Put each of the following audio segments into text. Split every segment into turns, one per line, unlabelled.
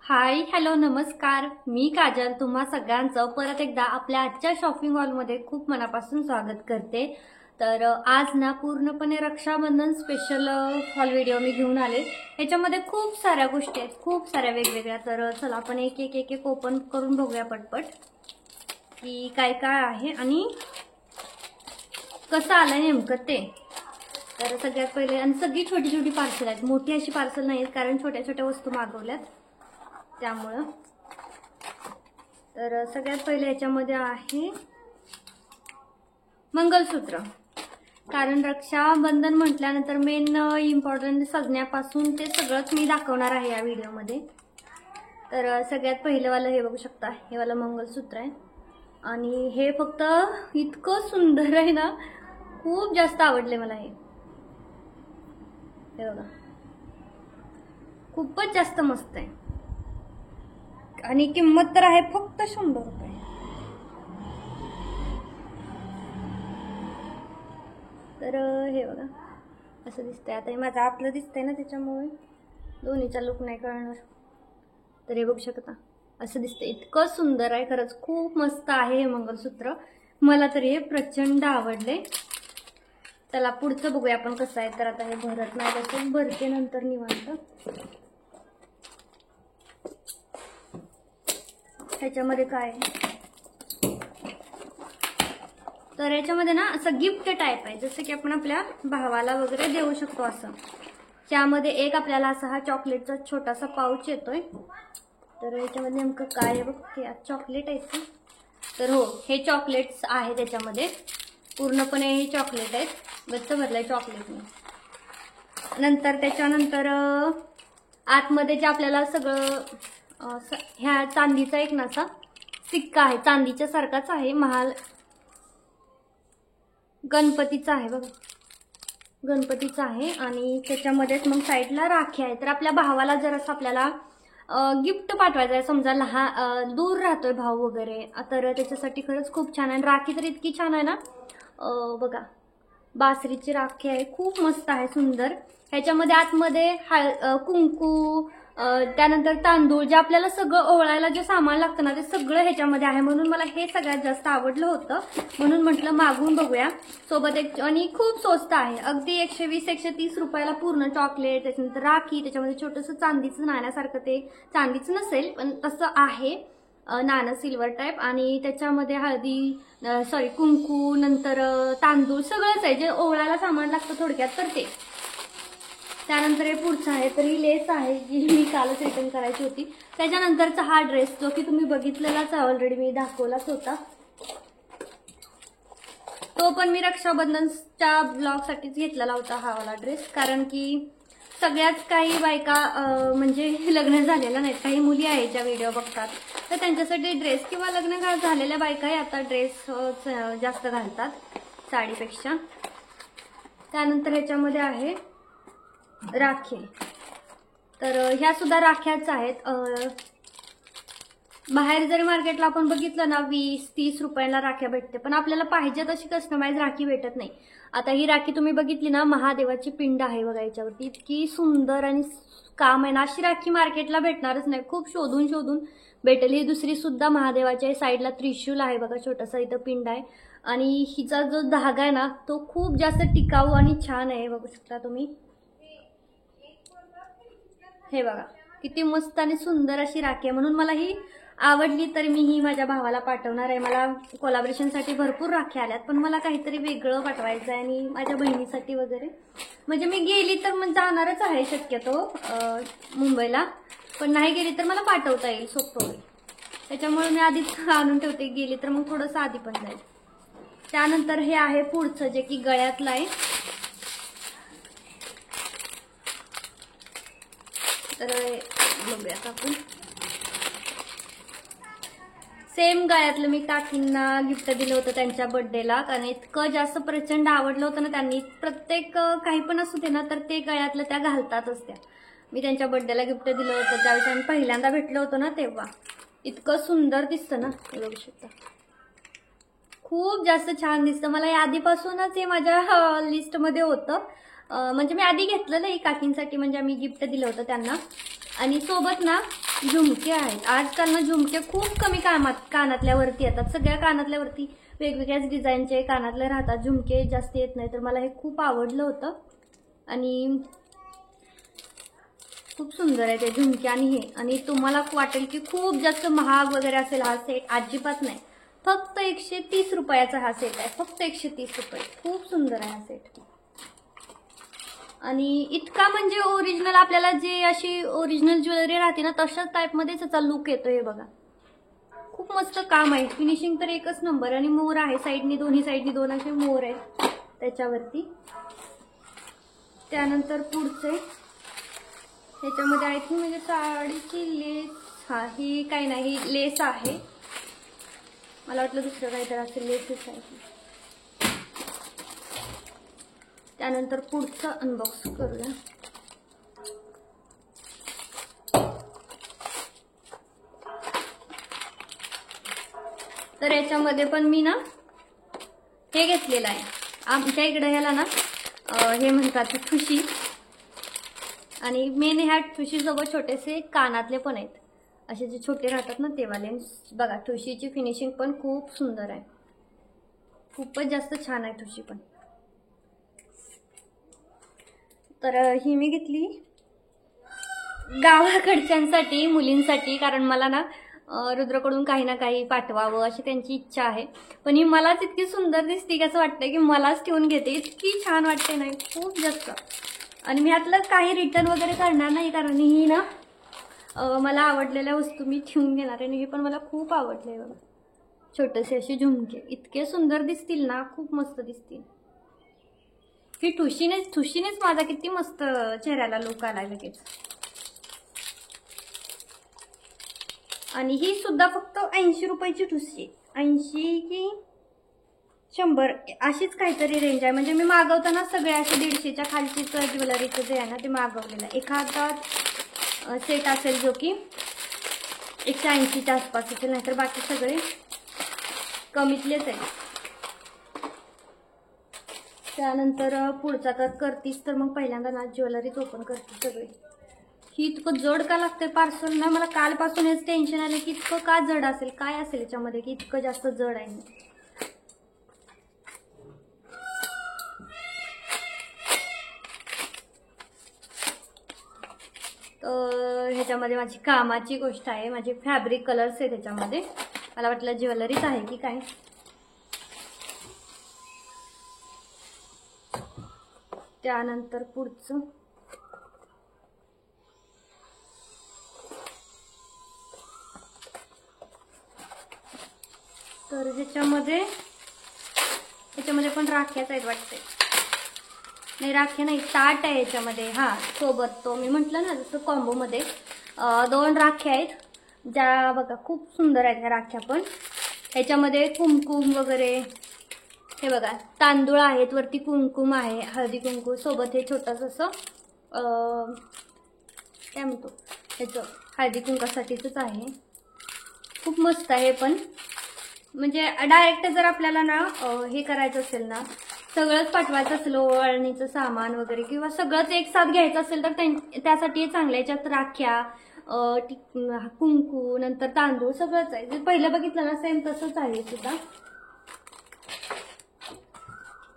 Hi hello नमस्कार, मी काजल तुम्हा सगळ्यांचं परत एकदा आपल्या आजच्या शॉपिंग हॉलमध्ये खूप मनापासून स्वागत करते। तर आज ना पूर्णपणे रक्षाबंधन स्पेशल हॉल व्हिडिओ मी घेऊन आले। ह्याच्यामध्ये खूप साऱ्या गोष्टी आहेत, खूप साऱ्या वेगवेगळ्या। तर चला आपण एक एक ओपन करून बघूया पटपट की काय काय आहे आणि कसं आलंय नेमकं ते। तर सगळ्यात पहिले आणि सगळी छोटी छोटी पार्सल आहेत, मोठी अशी पार्सल नाहीत कारण छोट्या छोट्या वस्तू मागवल्यात त्यामुळे। तर सगळ्यात पहिले याच्यामध्ये आहे मंगलसूत्र, कारण रक्षाबंधन म्हटल्यानंतर मेन इम्पॉर्टंट सजण्यापासून ते सगळंच मी दाखवणार आहे या व्हिडिओमध्ये। तर सगळ्यात पहिलं वाला हे बघू शकता, हे वाला मंगलसूत्र आहे आणि हे फक्त इतकं सुंदर आहे ना, खूप जास्त आवडले मला हे बघा, खूपच जास्त मस्त आहे आणि किंमत तर आहे फक्त 100 रुपये। तर हे बघा असं दिसतंय, आता हे माझं आतलं दिसतंय ना त्याच्यामुळे दोन्हीचा लुक नाही कळणार। तर हे बघू शकता असं दिसतंय, इतकं सुंदर आहे, खरंच खूप मस्त आहे हे मंगलसूत्र। मला तर हे प्रचंड आवडले। चला पुढचं बघूया आपण कसं आहे। तर आता हे भरत नाही, तसं भरते नंतर निवांत। ह्याच्यामध्ये काय आहे, तर याच्यामध्ये ना असं गिफ्ट टाईप आहे, जसं की आपण आपल्या भावाला वगैरे देऊ शकतो असं। त्यामध्ये एक आपल्याला असा हा चॉकलेटचा छोटासा पाऊच येतोय। तर याच्यामध्ये नेमकं काय आहे बघ, चॉकलेट आहे। तर हो, हे चॉकलेट्स आहे त्याच्यामध्ये, पूर्णपणे हे चॉकलेट आहेत, गच्च भरलंय चॉकलेटने। नंतर त्याच्यानंतर आतमध्ये जे आपल्याला सगळं ह्या चांदीचा एक नासा सिक्का आहे, चांदीच्या सारखाच आहे, महाल गणपतीचा आहे बघा, गणपतीचा आहे। आणि त्याच्यामध्येच मग साईडला राखी आहे। तर आपल्या भावाला जर असं आपल्याला गिफ्ट पाठवायचं आहे, समजा लहान दूर राहतोय भाऊ वगैरे, तर त्याच्यासाठी खरंच खूप छान आहे। राखी तर इतकी छान आहे ना, बघा बासरीची राखी आहे, खूप मस्त आहे, सुंदर। ह्याच्यामध्ये आतमध्ये कुंकू, त्यानंतर तांदूळ, जे आपल्याला सगळं ओवाळायला जे सामान लागतं ना ते सगळं ह्याच्यामध्ये आहे, म्हणून मला हे सगळ्यात जास्त आवडलं होतं, म्हणून म्हटलं मागवून बघूया। सोबत एक आणि खूप स्वस्त आहे, अगदी 120-130 रुपयाला पूर्ण चॉकलेट, त्याच्यानंतर राखी, त्याच्यामध्ये छोटंसं चांदीचं नाण्यासारखं, ते चांदीचं नसेल पण तसं आहे नाणं सिल्वर टाईप, आणि त्याच्यामध्ये हळदी कुंकू, नंतर तांदूळ सगळंच आहे जे ओवाळायला सामान लागतं थोडक्यात, तर ते। त्यानंतर हे पुढचं आहे, तर ही लेस आहे जी मी कालच रिटर्न करायची होती। त्याच्यानंतरचा हा ड्रेस जो की तुम्ही बघितलेलाच आहे, ऑलरेडी मी दाखवलाच होता, तो पण मी रक्षाबंधनच्या ब्लॉगसाठीच घेतलेला होता हा वाला ड्रेस। कारण की सगळ्याच काही बायका म्हणजे लग्न झालेल्या नाहीत, काही मुली आहेत ज्या व्हिडिओ बघतात, तर त्यांच्यासाठी ड्रेस किंवा लग्न झालेल्या बायकाही आता ड्रेस जास्त घालतात साडीपेक्षा। त्यानंतर ह्याच्यामध्ये आहे राखी, तर ह्या सुद्धा राख्याच आहेत। बाहेर जरी मार्केटला आपण बघितलं ना 20-30 रुपयाला राख्या भेटते, पण आपल्याला पाहिजे तशी कस्टमाइज राखी भेटत नाही। आता ही राखी तुम्ही बघितली ना, महादेवाची पिंड आहे बघा याच्यावरती, इतकी सुंदर आणि काम आहे ना, अशी राखी मार्केटला भेटणारच नाही, खूप शोधून शोधून भेटेल। ही दुसरी सुद्धा महादेवाची आहे, साईडला त्रिशूल आहे बघा, छोटासा इथं पिंड आहे, आणि हिचा जो धागा आहे ना तो खूप जास्त टिकाऊ आणि छान आहे, बघू शकता तुम्ही। हे बघा किती मस्त आणि सुंदर अशी राखी आहे, म्हणून मला ही आवडली। तर मी ही माझ्या भावाला पाठवणार आहे। मला कोलॅबरेशनसाठी भरपूर राखी आल्यात, पण मला काहीतरी वेगळं पाठवायचं आहे, आणि माझ्या बहिणीसाठी वगैरे, म्हणजे मी गेली तर मग जाणारच आहे शक्यतो मुंबईला, पण नाही गेली तर मला पाठवता येईल, सोपं होईल, त्याच्यामुळे मी आधीच आणून ठेवते, गेली तर मग थोडंसं आधी पण जाईल। त्यानंतर हे आहे पुढचं, जे की गळ्यातलं आहे। तर बघूयात आपण, सेम गळ्यातलं मी काकींना गिफ्ट दिलं होतं त्यांच्या बर्थडेला, कारण इतकं जास्त प्रचंड आवडलं होतं ना त्यांनी, प्रत्येक काही पण असू दे ना तर ते गळ्यातलं त्या घालतातच त्या। मी त्यांच्या बर्थडेला गिफ्ट दिलं होतं, त्यावेळेस आम्ही पहिल्यांदा भेटलो होतो ना तेव्हा, इतकं सुंदर दिसतं ना, बघू शकता, खूप जास्त छान दिसतं। मला या आधीपासूनच हे माझ्या लिस्टमध्ये होतं, म्हणजे मी आधी घेतलेलं आहे काकींसाठी, म्हणजे आम्ही गिफ्ट दिलं होतं त्यांना। आणि सोबत ना झुमके आहेत. आजकाल ना झुमके खूप कमी कानातल्या वरती येतात. सगळ्या कानातल्या वरती वेगवेगळ्याच डिझाईनचे कानातले राहतात, झुमके जास्त येत नाही. तर मला हे खूप आवडलं होतं आणि खूप सुंदर आहे ते झुमके. आणि हे आणि तुम्हाला वाटेल की खूप जास्त महाग वगैरे असेल हा सेट, अजिबात नाही. फक्त 130 रुपयाचा हा सेट आहे, फक्त 130 रुपये. खूप सुंदर आहे हा सेट. आणि इतका म्हणजे ओरिजिनल, आपल्याला जे अशी ओरिजिनल ज्वेलरी राहते ना तशाच टाईपमध्ये त्याचा लुक येतो. हे बघा, खूप मस्त काम आहे. फिनिशिंग तर एकच नंबर. आणि मोर आहे साईडनी, दोन्ही साईडनी 2 असे मोर आहेत त्याच्यावरती. त्यानंतर पुढचे ह्याच्यामध्ये आय थिंक म्हणजे साडीची लेस, हा ही काही नाही, लेस आहे. मला वाटलं दुसरं काहीतरी असेल, लेसच आहे. त्यानंतर पुढचं अनबॉक्स करूया. तर याच्यामध्ये पण मी ना हे घेतलेलं आहे. आमच्या इकडे ह्याला ना हे म्हणतात ठुशी. आणि मेन ह्या ठुशीसोबत छोटेसे कानातले पण आहेत, असे जे छोटे राहतात ना ते वाले. बघा, ठुशीची फिनिशिंग पण खूप सुंदर आहे, खूपच जास्त छान आहे ठुशी पण. तर ही मी घेतली गावाकडच्यांसाठी, मुलींसाठी, कारण मला ना रुद्रकडून काही ना काही पाठवावं अशी त्यांची इच्छा आहे. पण ही मलाच इतकी सुंदर दिसते की असं वाटतं की मलाच ठेवून घेते, इतकी छान वाटते नाही खूप जास्त. आणि मी यातलं काही रिटर्न वगैरे करणार नाही, कारण ही ना मला आवडलेल्या वस्तू मी ठेवून घेणार आहे. आणि हे पण मला खूप आवडले बघा, छोटेसे असे झुमके, इतके सुंदर दिसतील ना, खूप मस्त दिसतील. ही ठुशीनेच माझा किती मस्त चेहऱ्याला लुक आला लगेच. आणि ही सुद्धा फक्त 80 रुपयाची ठुशी, 80 की 100 अशीच काहीतरी रेंज आहे. म्हणजे मी मागवताना सगळ्या असे 150च्या खालचीच ज्वेलरीचं जे आहे ना ते मागवलेलं आहे. एखादा सेट असेल जो की 180च्या आसपास असेल, नाहीतर बाकी सगळे कमीतलेच आहे. त्यानंतर पुढचा तर करतीस तर मग पहिल्यांदा ना ज्वेलरीच ओपन करते सगळी. ही इतकं जड का लागते पार्सल ना, मला कालपासून हेच टेन्शन आलं की इतकं का जड असेल, काय असेल याच्यामध्ये की इतकं जास्त जड आहे. तर ह्याच्यामध्ये माझी कामाची गोष्ट आहे, माझे फॅब्रिक कलर्स आहे त्याच्यामध्ये. मला वाटलं ज्वेलरीच आहे की काय. त्यानंतर पुढचं तर ह्याच्यामध्ये पण राख्याच आहेत वाटते. नाही, राख्या नाही, ताट आहे याच्यामध्ये. हा, सोबत तो मी म्हटलं ना जसं कॉम्बोमध्ये 2 राख्या आहेत, ज्या बघा खूप सुंदर आहेत ह्या राख्या. पण ह्याच्यामध्ये कुमकुम वगैरे, हे बघा तांदूळ आहेत, वरती कुमकुम आहे, हळदी कुंकू, सोबत हे छोटंसं असं काय म्हणतो ह्याचं हळदी कुंकासाठीच आहे. खूप मस्त आहे. पण म्हणजे डायरेक्ट जर आपल्याला ना हे करायचं असेल ना, सगळंच पाठवायचं असेल, ओवाळणीचं सामान वगैरे किंवा सगळंच एक साथ घ्यायचं असेल तर त्यासाठी चांगल्या याच्यात राख्या, कुंकू, नंतर तांदूळ सगळंच आहे. जे पहिलं बघितलं ना सेम तसंच आहे सुद्धा.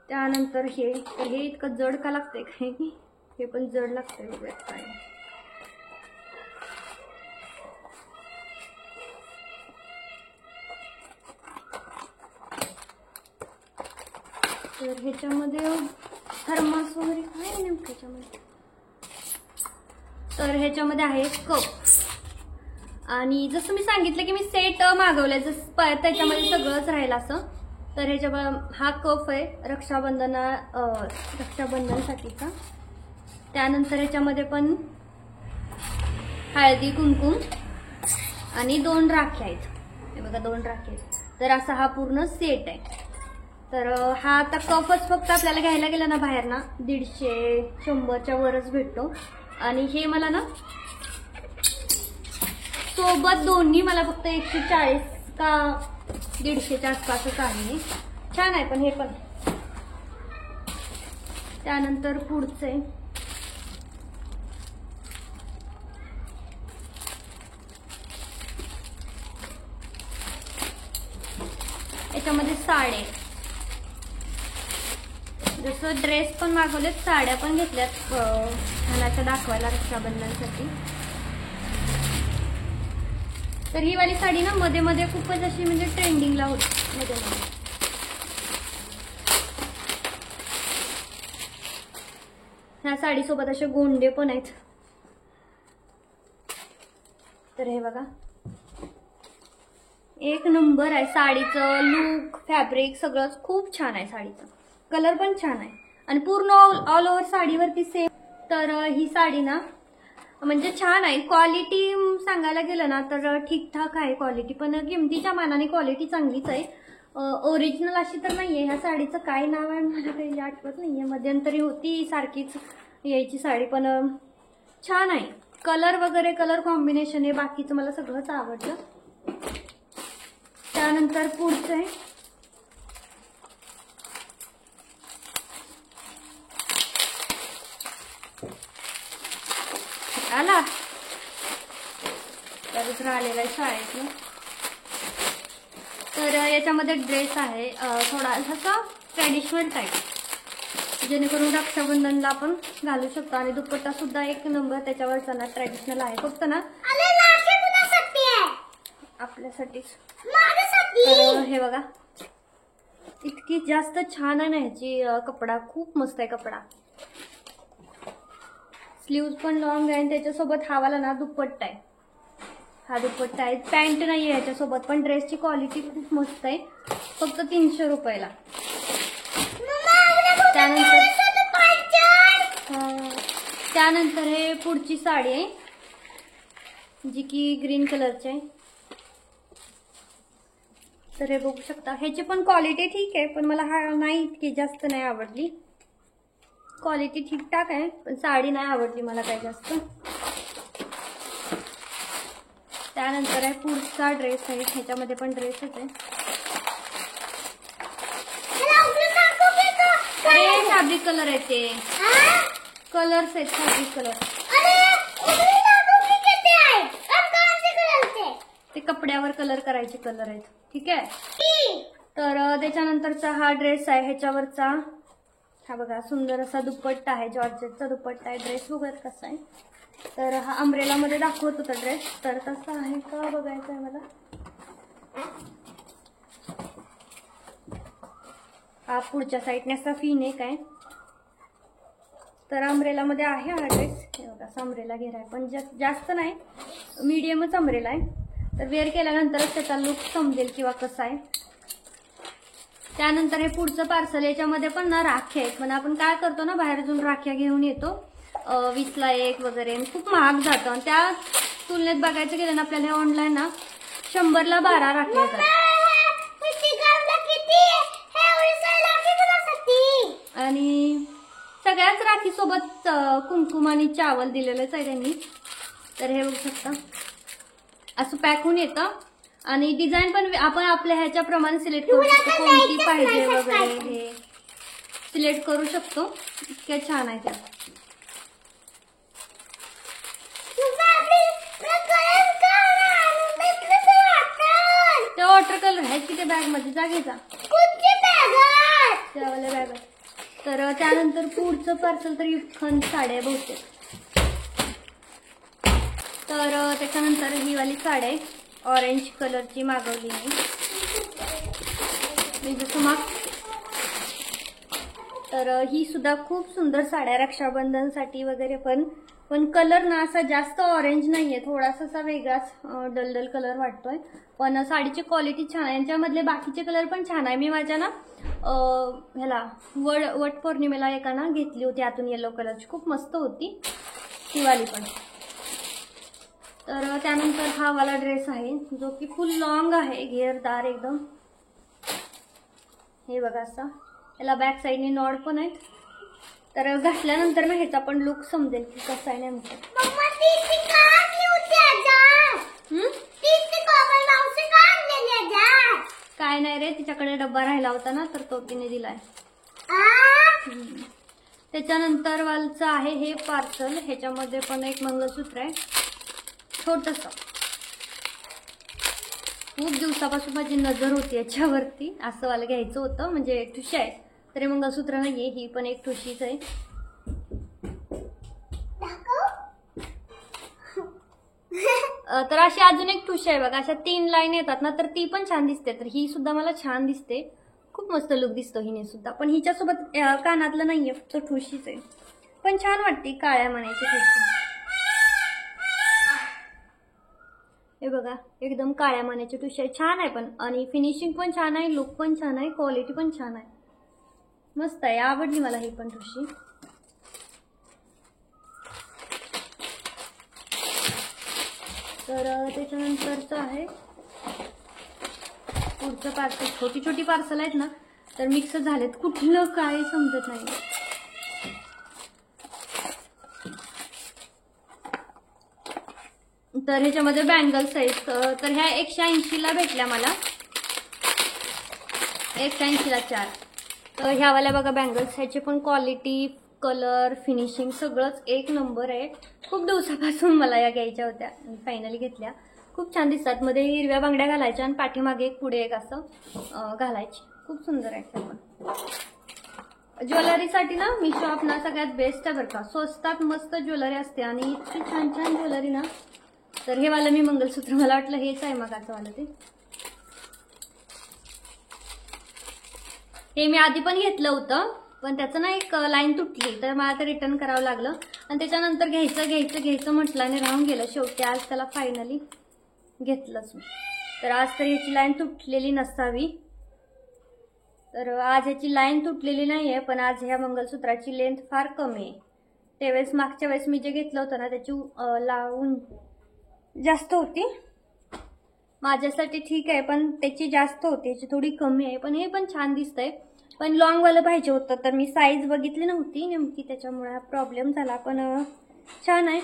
त्यानंतर हे इतकं जड का लागतंय काय, हे पण जड लागतंय वगैरे काय. तर ह्याच्यामध्ये थर्मास वगैरे काय आहे नेमकं ह्याच्यामध्ये. तर ह्याच्यामध्ये आहे कप. आणि जसं मी सांगितलं की मी सेट मागवलंय, जसं त्याच्यामध्ये सगळंच राहील असं. तर ह्याच्या हा कप आहे रक्षाबंधनसाठीचा. त्यानंतर ह्याच्यामध्ये पण हळदी कुंकुम आणि 2 राख्या आहेत. हे बघा 2 राख्या आहेत. तर असा हा पूर्ण सेट आहे. तर हा आता कपच फक्त आपल्याला घ्यायला गेला ना बाहेर ना 150-100च्या वरच भेटतो. आणि हे मला ना सोबत दोन्ही मला फक्त 140 का 150च्या आसपासच आहे. छान आहे पण हे पण. त्यानंतर पुढचे त्याच्यामध्ये साड्या, जसं ड्रेस पण मागवलेत, साड्या पण घेतल्यात घालाच्या दाखवायला रक्षाबंधनसाठी. तर ही वाली साडी ना मध्ये मध्ये खूपच अशी म्हणजे ट्रेंडिंगला होती मध्ये मध्ये. ह्या साडीसोबत असे गोंडे पण आहेत. तर हे बघा, एक नंबर आहे साडीचं लुक, फॅब्रिक सगळंच खूप छान आहे. साडीचं कलर पण छान आहे आणि पूर्ण ऑल ओव्हर साडीवरती सेम. तर ही साडी ना म्हणजे छान आहे. क्वालिटी सांगायला गेलं ना तर ठीकठाक आहे क्वालिटी, पण किमतीच्या मानाने क्वालिटी चांगलीच आहे. ओरिजिनल अशी तर नाहीये. ह्या साडीचं काय नाव आहे मला काही आठवत नाहीये. मध्यंतरी होती सारखीच यायची साडी, पण छान आहे. कलर वगैरे, कलर कॉम्बिनेशन आहे, बाकीचं मला सगळंच आवडलं. त्यानंतर पुढचं आहे आला तर आलेला आहे शाळेतून. तर याच्यामध्ये ड्रेस आहे थोडासा ट्रॅडिशनल टाईप, जेणेकरून रक्षाबंधनला आपण घालू शकतो. आणि दुपट्टा सुद्धा एक नंबर त्याच्यावरचा ना ट्रॅडिशनल आहे. फक्त ना आपल्यासाठीच. तर हे बघा, इतकी जास्त छान आहे ना ह्याची कपडा, खूप मस्त आहे कपडा. स्लीव्ज पण लॉंग आहे, त्याच्यासोबत हावाला ना दुपट्टा आहे. हा दुपट्टा आहे, पॅन्ट नाहीये याच्यासोबत, पण ड्रेसची क्वालिटी खूप मस्त आहे. फक्त 300 रुपयाला. त्यानंतर हे पुढची साडी आहे जी की ग्रीन कलरची आहे. तर हे बघू शकता, ह्याची पण क्वालिटी ठीक आहे, पण मला हा नाही इतकी जास्त नाही आवडली. क्वालिटी ठीकठाक आहे, पण साडी नाही आवडली मला काय जास्त. त्यानंतर आहे पुढचा ड्रेस आहे, ह्याच्यामध्ये पण ड्रेसच आहे. फॅब्रिक कलर आहे, ते कलर्स आहेत फॅब्रिक कलर. ते कपड्यावर कलर करायचे कलर आहेत, ठीक आहे. तर त्याच्यानंतरचा हा ड्रेस आहे, ह्याच्यावरचा हा बघा सुंदर असा दुपट्टा आहे, जॉर्जेटचा दुपट्टा आहे. ड्रेस बघत कसा आहे, तर हा अम्ब्रेला मध्ये दाखवत होता ड्रेस, तर तसा आहे का बघायचा आहे मला. हा पुढच्या साईडने असा फिनेक आहे. तर अम्ब्रेला मध्ये आहे हा ड्रेस. हे बघा अम्ब्रेला घेरा आहे, पण जास्त नाही, मीडियमच अम्ब्रेला आहे. तर वेअर केल्यानंतरच त्याचा लुक समजेल किंवा कसा आहे. त्यानंतर हे पुढचं पार्सल, याच्यामध्ये पण ना राख्या आहेत. पण आपण काय करतो ना, बाहेरून राख्या घेऊन येतो 20ला 1 वगैरे, खूप महाग जातं. आणि त्या तुलनेत बघायचं गेलं ना आपल्याला ऑनलाईन ना 100ला 12 राख्या येतात. आणि सगळ्याच राखी सोबत कुंकुम आणि चावल दिलेलंच आहे त्यांनी. तर हे बघू शकता, असं पॅक होऊन येतं. आणि डिझाईन पण आपण आपल्या ह्याच्याप्रमाणे सिलेक्ट करू शकतो, कोणती पाहिजे वगैरे हे सिलेक्ट करू शकतो. इतक्या छान आहे त्या. ते वॉटर कलर आहेत की ते बॅग मध्ये, जागेचा त्यावाल्या बॅग. तर त्यानंतर पुढचं पार्सल तर खंड साड्या बहुतेक. तर त्याच्यानंतर ही वाली साडी आहे, ऑरेंज कलरची मागवली मी जसं माग. तर ही सुद्धा खूप सुंदर साड्या रक्षाबंधनसाठी वगैरे. पण कलर ना असा जास्त ऑरेंज नाहीये, थोडासा असा वेगळाच डल कलर वाटतोय. पण साडीची क्वालिटी छान आहे. यांच्यामधले बाकीचे कलर पण छान आहे. मी माझ्या ना ह्याला वट पौर्णिमेला एकाना घेतली होती आतून येलो कलरची, खूप मस्त होती ती वाली पण. तर त्यानंतर हा वाला ड्रेस आहे जो की फुल लॉंग आहे, घेरदार एकदम. हे बघा असा, याला बॅक साईडने नॉड पण आहेत. तर घातल्यानंतर ना ह्याचा पण लुक समजेल की कसा आहे नेमकं. काय नाही रे, तिच्याकडे डब्बा राहिला होता ना, तर तो तिने दिलाय. त्याच्यानंतर वालचं आहे हे पार्सल, ह्याच्यामध्ये पण एक मंगळसूत्र आहे छोटस. खूप दिवसापासून माझी नजर होती याच्यावरती, असं मला घ्यायचं होतं. म्हणजे ठुशी आहे, तरी मंगळसूत्र नाहीये, ही पण एक ठुशीच आहे. तर अशी अजून एक ठुशी आहे बघा, अशा 3 लाईन येतात ना, तर ती पण छान दिसते. तर ही सुद्धा मला छान दिसते, खूप मस्त लुक दिसतो हिने सुद्धा. पण हिच्यासोबत कानातलं नाहीये, फक्त ठुशीच आहे, पण छान वाटते काळ्या मण्याची ठुशी. हे बघा, एकदम काळ्या मण्याची ठुशी आहे, छान आहे पण. आणि फिनिशिंग पण छान आहे, लुक पण छान आहे, क्वालिटी पण छान आहे, मस्त आहे. आवडली मला ही पण ठुशी. तर त्याच्यानंतरचं आहे पुढचं पार्सल. छोटी छोटी पार्सल आहेत ना, तर मिक्स झालेत, कुठलं काय समजत नाही. तर ह्याच्यामध्ये बँगल्स आहेत. तर ह्या 180ला भेटल्या मला, 180ला 4. तर ह्यावाल्या बघा बँगल्स, ह्याची पण क्वालिटी, कलर, फिनिशिंग सगळंच एक नंबर आहे. खूप दिवसापासून मला या घ्यायच्या होत्या, फायनली घेतल्या. खूप छान दिसतात. मध्ये हिरव्या बांगड्या घालायच्या आणि पाठीमागे एक पुढे एक असं घालायची, खूप सुंदर आहे. पण ज्वेलरीसाठी ना मिशो आपला सगळ्यात बेस्ट आहे बरं का. स्वस्तात मस्त ज्वेलरी असते आणि इतकी छान छान ज्वेलरी ना. तर हे वाला मी मंगळसूत्र, मला वाटलं हेच आहे मग असं वाला. हे मी आधी पण घेतलं होतं, पण त्याचं ना एक लाईन तुटली, तर मला ते रिटर्न करावं लागलं. आणि त्याच्यानंतर घ्यायचं म्हटलं आणि राहून गेलं. शेवटी आज त्याला फायनली घेतलंच मी. तर आज तर ह्याची लाईन तुटलेली नसावी. तर आज ह्याची लाईन तुटलेली नाही आहे, पण आज ह्या मंगळसूत्राची लेंथ फार कमी आहे. त्यावेळेस मागच्या वेळेस मी जे घेतलं होतं ना, त्याची लावून जास्त होती. माझ्यासाठी ठीक आहे, पण त्याची जास्त होती, याची थोडी कमी आहे. पण हे पण छान दिसतंय, पण लॉंग वाला पाहिजे होतं. तर मी साईज बघितली नव्हती नेमकी, त्याच्यामुळे प्रॉब्लेम झाला. पण छान आहे.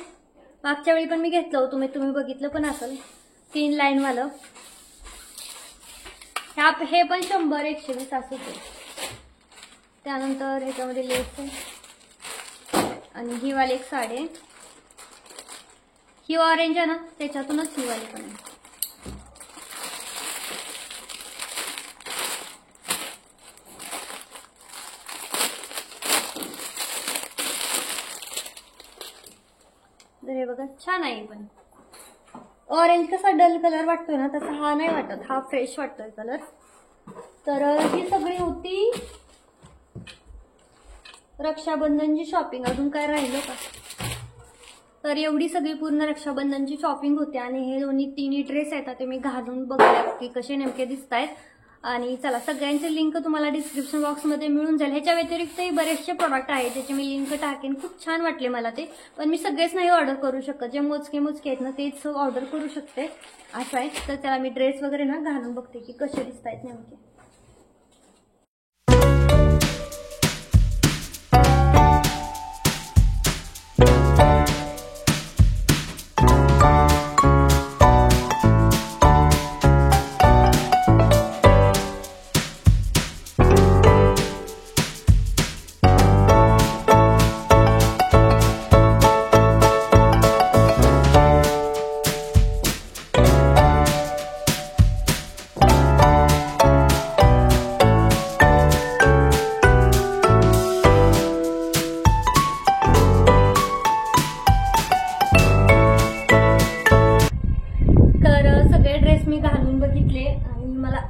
मागच्या वेळी पण मी घेतलं होतं, तुम्ही बघितलं पण असेल, 3 लाईन वालं. हे पण 100-120 असंच आहे. त्यानंतर ह्याच्यामध्ये लेस आहे आणि ही वाली एक साडी आहे. ही ऑरेंज आहे ना, त्याच्यातूनच ही वाली पण आहे. तर हे बघा, छान आहे. पण ऑरेंज कसा डल कलर वाटतोय ना, तसा हा नाही वाटत, हा फ्रेश वाटतोय कलर. तर ही सगळी होती रक्षाबंधनची शॉपिंग. अजून काय राहिलं का? तर एवढी सगळी पूर्ण रक्षाबंधनची शॉपिंग होती. आणि हे तिन्ही ड्रेस आहेत, ते मी घालून बघूया की कसे नेमके दिसत आहेत. आणि चला, सगळ्यांचे लिंक तुम्हाला डिस्क्रिप्शन बॉक्समध्ये मिळून जाईल. ह्याच्या व्यतिरिक्तही बरेचसे प्रोडक्ट आहेत ज्याचे मी लिंक टाकेन. खूप छान वाटले मला ते, पण मी सगळेच नाही ऑर्डर करू शकत. जे मोजके आहेत ना, तेच ऑर्डर करू शकते, असं आहे. तर त्याला मी ड्रेस वगैरे ना घालून बघते की कसे दिसत आहेत नेमके.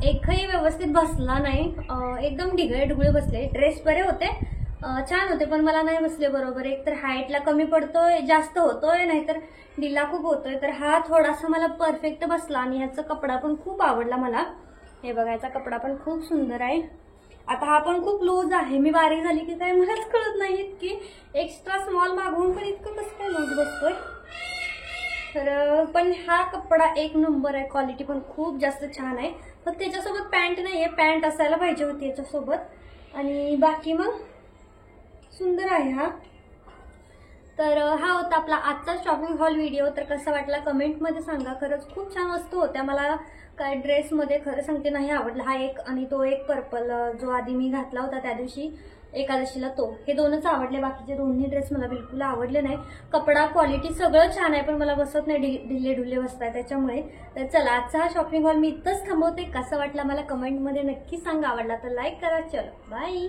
एकही व्यवस्थित बसला नाही, एकदम ढिगळे ढुगळे बसले. ड्रेस बरे होते, छान होते, पण मला नाही बसले बरोबर. एक तर हाईटला कमी पडतोय, जास्त होतोय, नाहीतर ढिला खूप होतोय. तर हा थोडासा मला परफेक्ट बसला. आणि ह्याचा कपडा पण खूप आवडला मला. हे बघा, याचा कपडा पण खूप सुंदर आहे. आता हा पण खूप लूज आहे. मी बारीक झाली की काय मलाच कळत नाही की एक्स्ट्रा स्मॉल मागवून पण इतकं कसं काय लूज बसतोय. तर पण हा कपडा एक नंबर आहे, क्वालिटी पण खूप जास्त छान आहे. फक्त त्याच्यासोबत पॅन्ट नाहीये, पॅन्ट असायला पाहिजे होती याच्यासोबत. आणि बाकी मग सुंदर आहे हा. तर हा होता आपला आजचा शॉपिंग हॉल व्हिडिओ. तर कसा वाटला कमेंटमध्ये सांगा. खरंच खूप छान वस्तू होत्या. मला काय ड्रेसमध्ये खरं सांगते नाही आवडला हा एक, आणि तो एक पर्पल जो आधी मी घातला होता त्या दिवशी, एकादशीला तो. हे दोनच आवडले, बाकीचे दोन्ही ड्रेस मला बिलकुल आवडले नाही. कपडा क्वालिटी सगळं छान आहे पण मला बसत नाही, ढिल्ले ढुल्ले बसताय त्याच्यामुळे. तर चला आजचा हा शॉपिंग हॉल मी इथंच थांबवते. कसं वाटला मला कमेंटमध्ये नक्की सांगा. आवडला तर लाईक करा. चलो बाय.